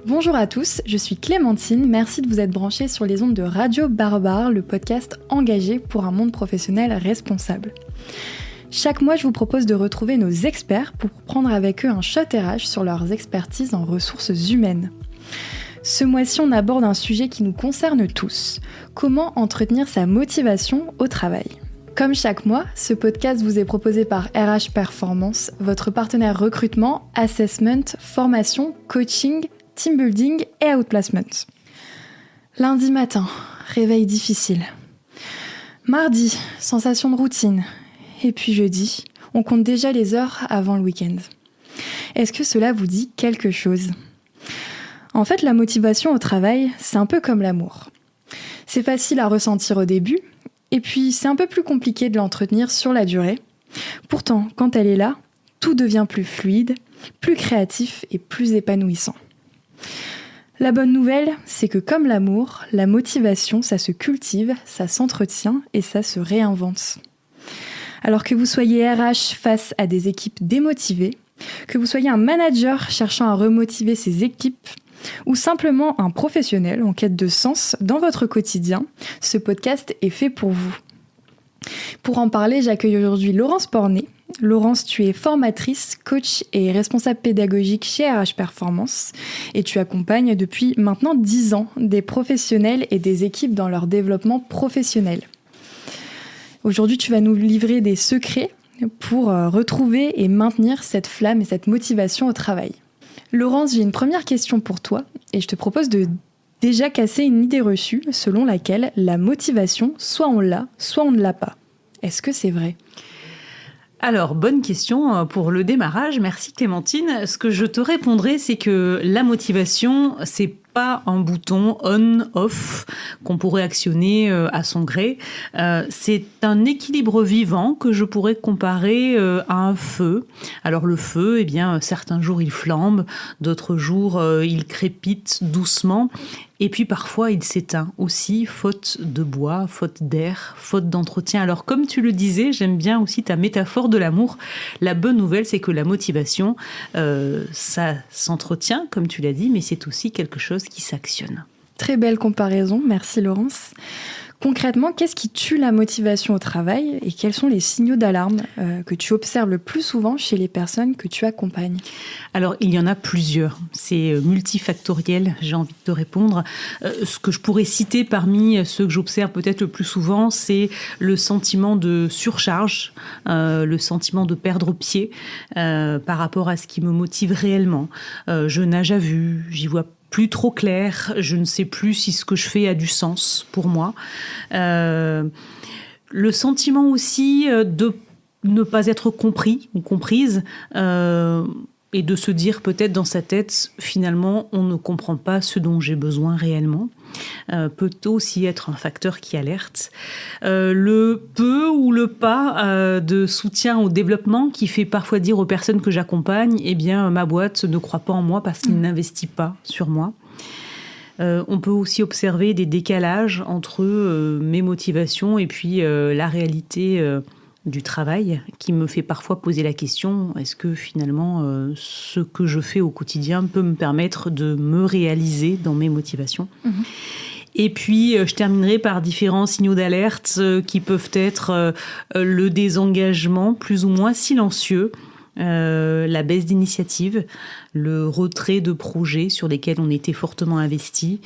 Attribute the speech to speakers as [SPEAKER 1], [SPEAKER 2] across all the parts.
[SPEAKER 1] Bonjour à tous, je suis Clémentine, merci de vous être branchés sur les ondes de Radio Barbare, le podcast engagé pour un monde professionnel responsable. Chaque mois, je vous propose de retrouver nos experts pour prendre avec eux un shot RH sur leurs expertises en ressources humaines. Ce mois-ci, on aborde un sujet qui nous concerne tous, comment entretenir sa motivation au travail. Comme chaque mois, ce podcast vous est proposé par RH Performance, votre partenaire recrutement, assessment, formation, coaching, team building et outplacement. Lundi matin, réveil difficile. Mardi, sensation de routine. Et puis jeudi, on compte déjà les heures avant le week-end. Est-ce que cela vous dit quelque chose ? En fait, la motivation au travail, c'est un peu comme l'amour. C'est facile à ressentir au début, et puis c'est un peu plus compliqué de l'entretenir sur la durée. Pourtant, quand elle est là, tout devient plus fluide, plus créatif et plus épanouissant. La bonne nouvelle, c'est que comme l'amour, la motivation, ça se cultive, ça s'entretient et ça se réinvente. Alors que vous soyez RH face à des équipes démotivées, que vous soyez un manager cherchant à remotiver ses équipes, ou simplement un professionnel en quête de sens dans votre quotidien, ce podcast est fait pour vous. Pour en parler, j'accueille aujourd'hui Laurence Pornet. Laurence, tu es formatrice, coach et responsable pédagogique chez RH Performance et tu accompagnes depuis maintenant 10 ans des professionnels et des équipes dans leur développement professionnel. Aujourd'hui, tu vas nous livrer des secrets pour retrouver et maintenir cette flamme et cette motivation au travail. Laurence, j'ai une première question pour toi et je te propose de déjà casser une idée reçue selon laquelle la motivation, soit on l'a, soit on ne l'a pas. Est-ce que c'est vrai ?
[SPEAKER 2] Alors, bonne question pour le démarrage. Merci Clémentine. Ce que je te répondrai, c'est que la motivation, c'est pas un bouton on/off qu'on pourrait actionner à son gré. C'est un équilibre vivant que je pourrais comparer à un feu. Alors le feu, certains jours il flambe, d'autres jours il crépite doucement. Et puis parfois, il s'éteint aussi, faute de bois, faute d'air, faute d'entretien. Alors comme tu le disais, j'aime bien aussi ta métaphore de l'amour. La bonne nouvelle, c'est que la motivation, ça s'entretient, comme tu l'as dit, mais c'est aussi quelque chose qui s'actionne.
[SPEAKER 1] Très belle comparaison, merci Laurence. Concrètement, qu'est-ce qui tue la motivation au travail et quels sont les signaux d'alarme que tu observes le plus souvent chez les personnes que tu accompagnes ?
[SPEAKER 2] Alors, il y en a plusieurs. C'est multifactoriel, j'ai envie de te répondre. Ce que je pourrais citer parmi ceux que j'observe peut-être le plus souvent, c'est le sentiment de surcharge, le sentiment de perdre pied par rapport à ce qui me motive réellement. Je nage à vue, j'y vois plus trop clair, je ne sais plus si ce que je fais a du sens pour moi. Le sentiment aussi de ne pas être compris ou comprise et de se dire peut-être dans sa tête, finalement, on ne comprend pas ce dont j'ai besoin réellement. Peut aussi être un facteur qui alerte. Le peu ou le pas de soutien au développement qui fait parfois dire aux personnes que j'accompagne, ma boîte ne croit pas en moi parce qu'il n'investit pas sur moi. On peut aussi observer des décalages entre mes motivations et puis la réalité du travail qui me fait parfois poser la question, est-ce que finalement ce que je fais au quotidien peut me permettre de me réaliser dans mes motivations ? Et puis, je terminerai par différents signaux d'alerte qui peuvent être le désengagement plus ou moins silencieux, la baisse d'initiative, le retrait de projets sur lesquels on était fortement investi,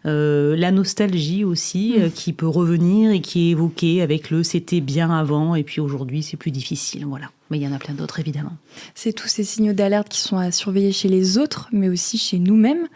[SPEAKER 2] la nostalgie aussi qui peut revenir et qui est évoquée avec le « c'était bien avant » et puis aujourd'hui c'est plus difficile, voilà. Mais il y en a plein d'autres évidemment.
[SPEAKER 1] C'est tous ces signaux d'alerte qui sont à surveiller chez les autres, mais aussi chez nous-mêmes.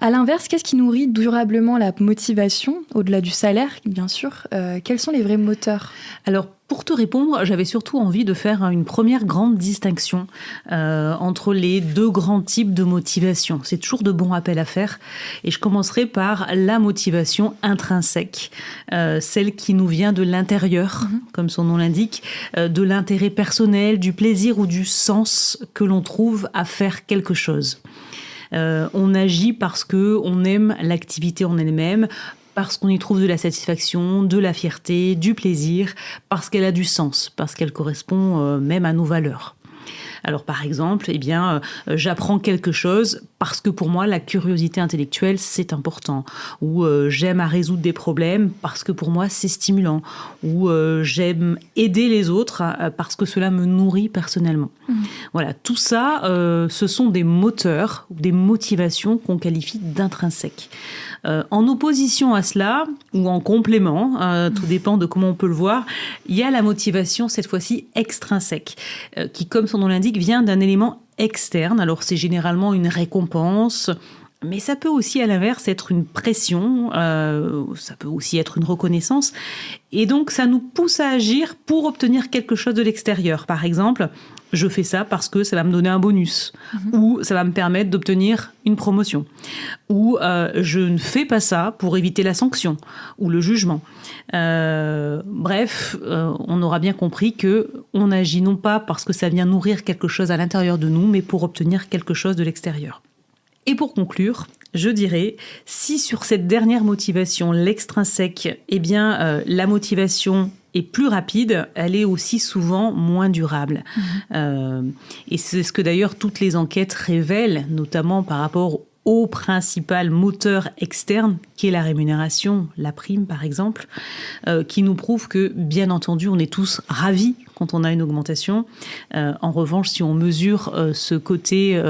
[SPEAKER 1] À l'inverse, qu'est-ce qui nourrit durablement la motivation, au-delà du salaire, bien sûr ? Quels sont les vrais moteurs ?
[SPEAKER 2] Alors, pour te répondre, j'avais surtout envie de faire une première grande distinction entre les deux grands types de motivation. C'est toujours de bons rappels à faire. Et je commencerai par la motivation intrinsèque, celle qui nous vient de l'intérieur, comme son nom l'indique, de l'intérêt personnel, du plaisir ou du sens que l'on trouve à faire quelque chose. On agit parce qu'on aime l'activité en elle-même, parce qu'on y trouve de la satisfaction, de la fierté, du plaisir, parce qu'elle a du sens, parce qu'elle correspond même à nos valeurs. Alors par exemple, j'apprends quelque chose parce que pour moi, la curiosité intellectuelle, c'est important. Ou j'aime à résoudre des problèmes parce que pour moi, c'est stimulant. Ou j'aime aider les autres parce que cela me nourrit personnellement. Voilà, tout ça, ce sont des moteurs, des motivations qu'on qualifie d'intrinsèques. En opposition à cela, ou en complément, tout dépend de comment on peut le voir, il y a la motivation, cette fois-ci extrinsèque, qui, comme son nom l'indique, vient d'un élément externe. Alors c'est généralement une récompense, mais ça peut aussi à l'inverse être une pression, ça peut aussi être une reconnaissance. Et donc ça nous pousse à agir pour obtenir quelque chose de l'extérieur. Par exemple, je fais ça parce que ça va me donner un bonus, ou ça va me permettre d'obtenir une promotion, ou je ne fais pas ça pour éviter la sanction ou le jugement. Bref, on aura bien compris qu'on agit non pas parce que ça vient nourrir quelque chose à l'intérieur de nous, mais pour obtenir quelque chose de l'extérieur. Et pour conclure, je dirais, si sur cette dernière motivation, l'extrinsèque, eh bien, la motivation est plus rapide, elle est aussi souvent moins durable. Et c'est ce que d'ailleurs toutes les enquêtes révèlent, notamment par rapport au principal moteur externe, qui est la rémunération, la prime par exemple, qui nous prouve que, bien entendu, on est tous ravis quand on a une augmentation. En revanche, si on mesure ce côté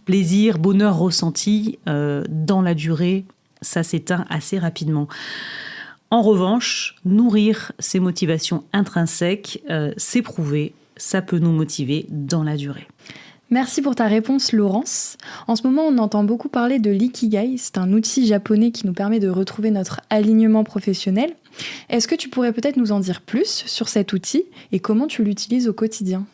[SPEAKER 2] plaisir, bonheur ressenti dans la durée, ça s'éteint assez rapidement. En revanche, nourrir ces motivations intrinsèques, c'est prouvé, ça peut nous motiver dans la durée.
[SPEAKER 1] Merci pour ta réponse, Laurence. En ce moment, on entend beaucoup parler de l'ikigai. C'est un outil japonais qui nous permet de retrouver notre alignement professionnel. Est-ce que tu pourrais peut-être nous en dire plus sur cet outil et comment tu l'utilises au quotidien ?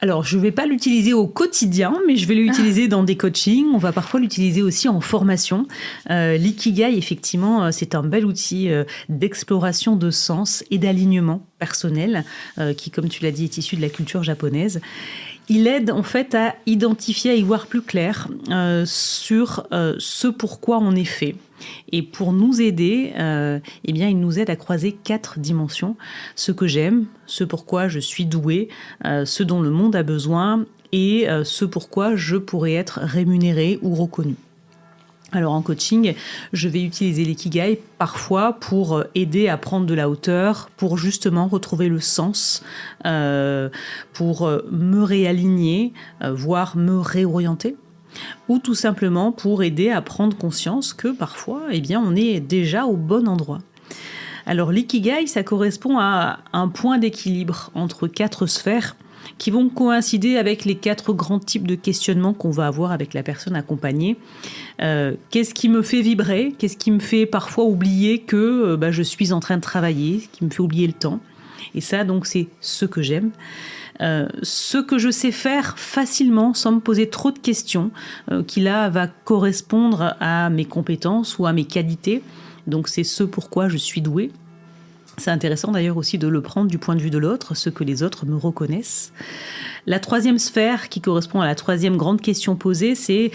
[SPEAKER 2] Alors, je ne vais pas l'utiliser au quotidien, mais je vais l'utiliser dans des coachings. On va parfois l'utiliser aussi en formation. L'ikigai, effectivement, c'est un bel outil d'exploration de sens et d'alignement personnel qui, comme tu l'as dit, est issu de la culture japonaise. Il aide en fait à identifier, à y voir plus clair sur ce pourquoi on est fait. Et pour nous aider, eh bien, il nous aide à croiser 4 dimensions. Ce que j'aime, ce pourquoi je suis doué, ce dont le monde a besoin et ce pourquoi je pourrais être rémunéré ou reconnu. Alors en coaching, je vais utiliser l'ikigai parfois pour aider à prendre de la hauteur, pour justement retrouver le sens, pour me réaligner, voire me réorienter, ou tout simplement pour aider à prendre conscience que parfois, eh bien, on est déjà au bon endroit. Alors l'ikigai, ça correspond à un point d'équilibre entre 4 sphères qui vont coïncider avec les 4 grands types de questionnements qu'on va avoir avec la personne accompagnée. Qu'est-ce qui me fait vibrer ? Qu'est-ce qui me fait parfois oublier que je suis en train de travailler ? Ce qui me fait oublier le temps. Et ça, donc, c'est ce que j'aime. Ce que je sais faire facilement sans me poser trop de questions, qui là va correspondre à mes compétences ou à mes qualités. Donc, c'est ce pourquoi je suis douée. C'est intéressant d'ailleurs aussi de le prendre du point de vue de l'autre, ce que les autres me reconnaissent. La 3e sphère, qui correspond à la 3e grande question posée, c'est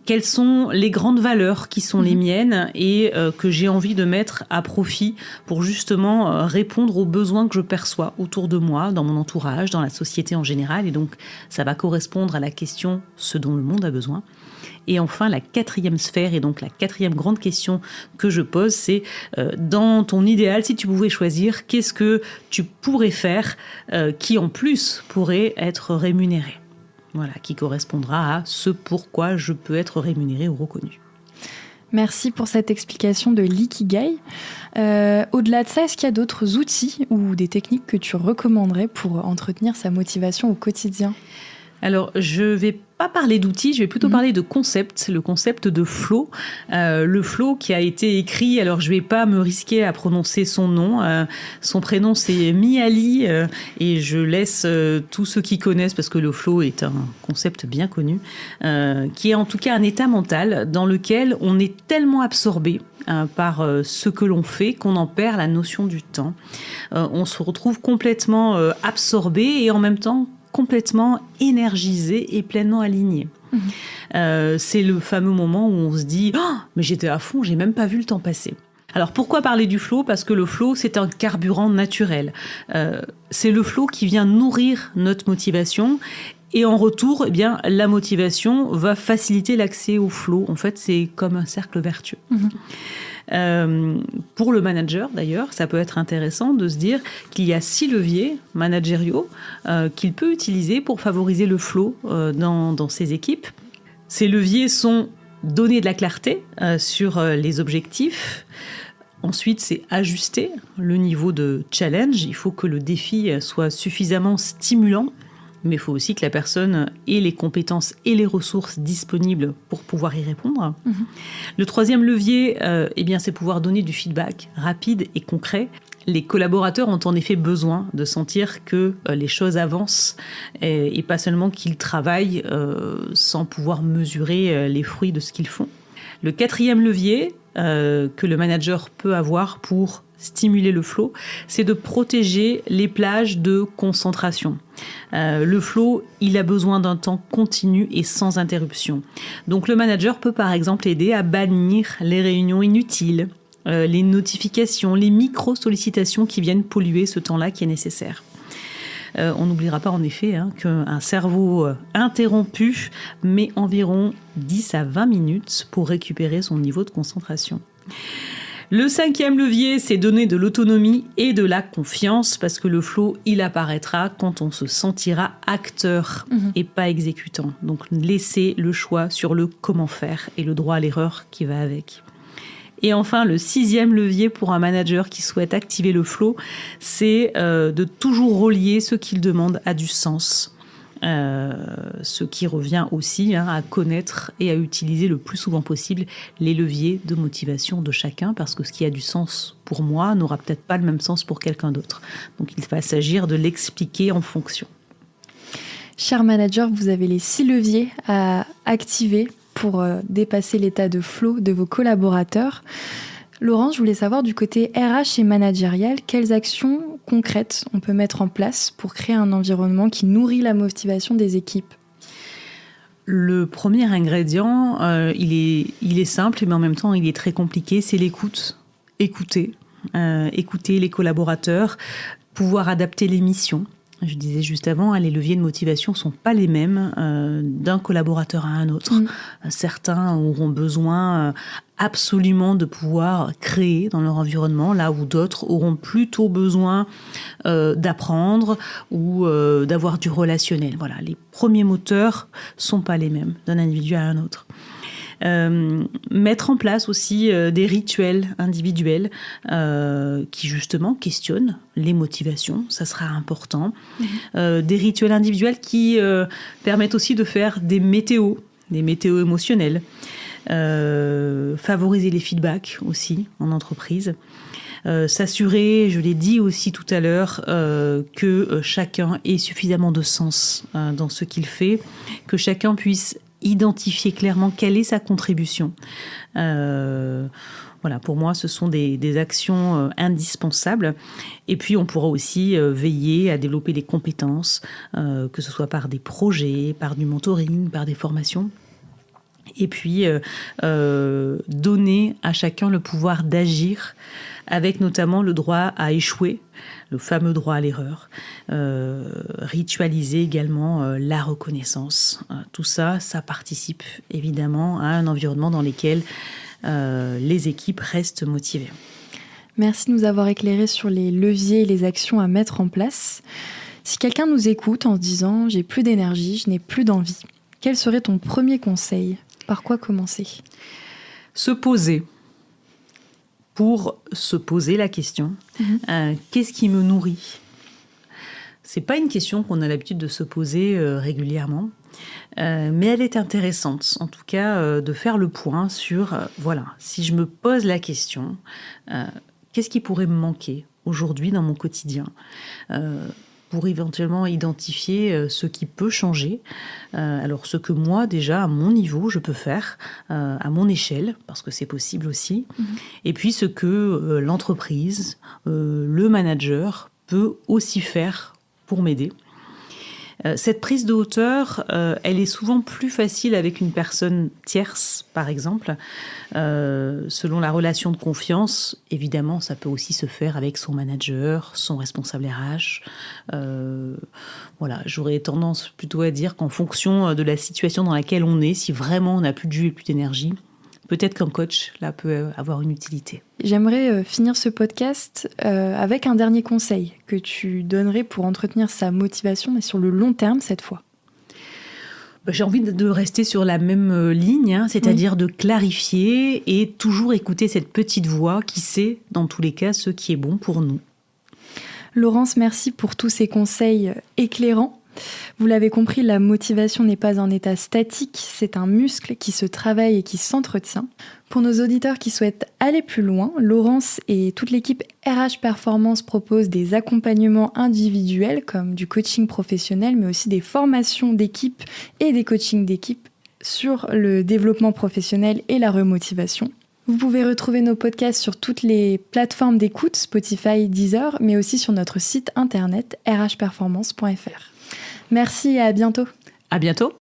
[SPEAKER 2] quelles sont les grandes valeurs qui sont les miennes et que j'ai envie de mettre à profit pour justement répondre aux besoins que je perçois autour de moi, dans mon entourage, dans la société en général. Et donc, ça va correspondre à la question « ce dont le monde a besoin ». Et enfin, la 4e sphère, et donc la 4e grande question que je pose, c'est dans ton idéal, si tu pouvais choisir, qu'est-ce que tu pourrais faire qui en plus pourrait être rémunéré ? Voilà, qui correspondra à ce pourquoi je peux être rémunéré ou reconnu.
[SPEAKER 1] Merci pour cette explication de l'ikigai. Au-delà de ça, est-ce qu'il y a d'autres outils ou des techniques que tu recommanderais pour entretenir sa motivation au quotidien ?
[SPEAKER 2] Alors, je ne vais pas parler d'outils, je vais plutôt parler de concept, le concept de flow. Le flow qui a été écrit, alors je ne vais pas me risquer à prononcer son nom. Son prénom, c'est Mihaly, et je laisse tous ceux qui connaissent, parce que le flow est un concept bien connu, qui est en tout cas un état mental dans lequel on est tellement absorbé par ce que l'on fait qu'on en perd la notion du temps. On se retrouve complètement absorbé et en même temps complètement énergisé et pleinement aligné. C'est le fameux moment où on se dit « Oh, mais j'étais à fond, j'ai même pas vu le temps passer ». Alors pourquoi parler du flow ? Parce que le flow, c'est un carburant naturel. C'est le flow qui vient nourrir notre motivation Et en retour, eh bien, la motivation va faciliter l'accès au flow. En fait, c'est comme un cercle vertueux. Pour le manager, d'ailleurs, ça peut être intéressant de se dire qu'il y a 6 leviers managériaux qu'il peut utiliser pour favoriser le flow dans ses équipes. Ces leviers sont donner de la clarté sur les objectifs. Ensuite, c'est ajuster le niveau de challenge. Il faut que le défi soit suffisamment stimulant, mais il faut aussi que la personne ait les compétences et les ressources disponibles pour pouvoir y répondre. Le 3e levier, eh bien, c'est pouvoir donner du feedback rapide et concret. Les collaborateurs ont en effet besoin de sentir que les choses avancent et pas seulement qu'ils travaillent sans pouvoir mesurer les fruits de ce qu'ils font. Le 4e levier que le manager peut avoir pour stimuler le flow, c'est de protéger les plages de concentration. Le flow, il a besoin d'un temps continu et sans interruption. Donc le manager peut par exemple aider à bannir les réunions inutiles, les notifications, les micro-sollicitations qui viennent polluer ce temps-là qui est nécessaire. On n'oubliera pas en effet qu'un cerveau interrompu met environ 10 à 20 minutes pour récupérer son niveau de concentration. Le 5e levier, c'est donner de l'autonomie et de la confiance, parce que le flow, il apparaîtra quand on se sentira acteur et pas exécutant. Donc laisser le choix sur le comment faire et le droit à l'erreur qui va avec. Et enfin, le 6e levier pour un manager qui souhaite activer le flow, c'est de toujours relier ce qu'il demande à du sens. Ce qui revient aussi à connaître et à utiliser le plus souvent possible les leviers de motivation de chacun, parce que ce qui a du sens pour moi n'aura peut-être pas le même sens pour quelqu'un d'autre. Donc il va s'agir de l'expliquer en fonction.
[SPEAKER 1] Cher manager, vous avez les 6 leviers à activer pour dépasser l'état de flow de vos collaborateurs. Laurence, je voulais savoir du côté RH et managérial, quelles actions concrètes on peut mettre en place pour créer un environnement qui nourrit la motivation des équipes ?
[SPEAKER 2] Le premier ingrédient, il est simple, mais en même temps, il est très compliqué, c'est l'écoute. Écouter les collaborateurs, pouvoir adapter les missions. Je disais juste avant, les leviers de motivation ne sont pas les mêmes d'un collaborateur à un autre. Certains auront besoin absolument de pouvoir créer dans leur environnement, là où d'autres auront plutôt besoin d'apprendre ou d'avoir du relationnel. Voilà, les premiers moteurs ne sont pas les mêmes d'un individu à un autre. Mettre en place aussi des rituels individuels qui justement questionnent les motivations, ça sera important. Des rituels individuels qui permettent aussi de faire des météos émotionnelles, favoriser les feedbacks aussi en entreprise. S'assurer, je l'ai dit aussi tout à l'heure, que chacun ait suffisamment de sens dans ce qu'il fait, que chacun puisse identifier clairement quelle est sa contribution. Voilà, pour moi, ce sont des actions indispensables. Et puis, on pourra aussi veiller à développer des compétences, que ce soit par des projets, par du mentoring, par des formations. Et puis, donner à chacun le pouvoir d'agir, avec notamment le droit à échouer, le fameux droit à l'erreur. Ritualiser également la reconnaissance. Tout ça, ça participe évidemment à un environnement dans lequel les équipes restent motivées.
[SPEAKER 1] Merci de nous avoir éclairé sur les leviers et les actions à mettre en place. Si quelqu'un nous écoute en se disant « j'ai plus d'énergie, je n'ai plus d'envie », quel serait ton premier conseil ? Par quoi commencer ?
[SPEAKER 2] Se poser. Pour se poser la question, qu'est-ce qui me nourrit ? C'est pas une question qu'on a l'habitude de se poser régulièrement, mais elle est intéressante, en tout cas, de faire le point sur, voilà, si je me pose la question, qu'est-ce qui pourrait me manquer aujourd'hui dans mon quotidien ? Pour éventuellement identifier ce qui peut changer. Alors ce que moi, déjà, à mon niveau, je peux faire, à mon échelle, parce que c'est possible aussi. Et puis ce que l'entreprise, le manager peut aussi faire pour m'aider. Cette prise de hauteur, elle est souvent plus facile avec une personne tierce, par exemple. Selon la relation de confiance, évidemment, ça peut aussi se faire avec son manager, son responsable RH. Voilà, j'aurais tendance plutôt à dire qu'en fonction de la situation dans laquelle on est, si vraiment on n'a plus de jus et plus d'énergie, peut-être qu'un coach, là, peut avoir une utilité.
[SPEAKER 1] J'aimerais finir ce podcast avec un dernier conseil que tu donnerais pour entretenir sa motivation, mais sur le long terme cette fois.
[SPEAKER 2] J'ai envie de rester sur la même ligne, c'est-à-dire de clarifier et toujours écouter cette petite voix qui sait, dans tous les cas, ce qui est bon pour nous.
[SPEAKER 1] Laurence, merci pour tous ces conseils éclairants. Vous l'avez compris, la motivation n'est pas un état statique, c'est un muscle qui se travaille et qui s'entretient. Pour nos auditeurs qui souhaitent aller plus loin, Laurence et toute l'équipe RH Performance proposent des accompagnements individuels comme du coaching professionnel, mais aussi des formations d'équipe et des coachings d'équipe sur le développement professionnel et la remotivation. Vous pouvez retrouver nos podcasts sur toutes les plateformes d'écoute, Spotify, Deezer, mais aussi sur notre site internet rhperformance.fr. Merci et à bientôt.
[SPEAKER 2] À bientôt.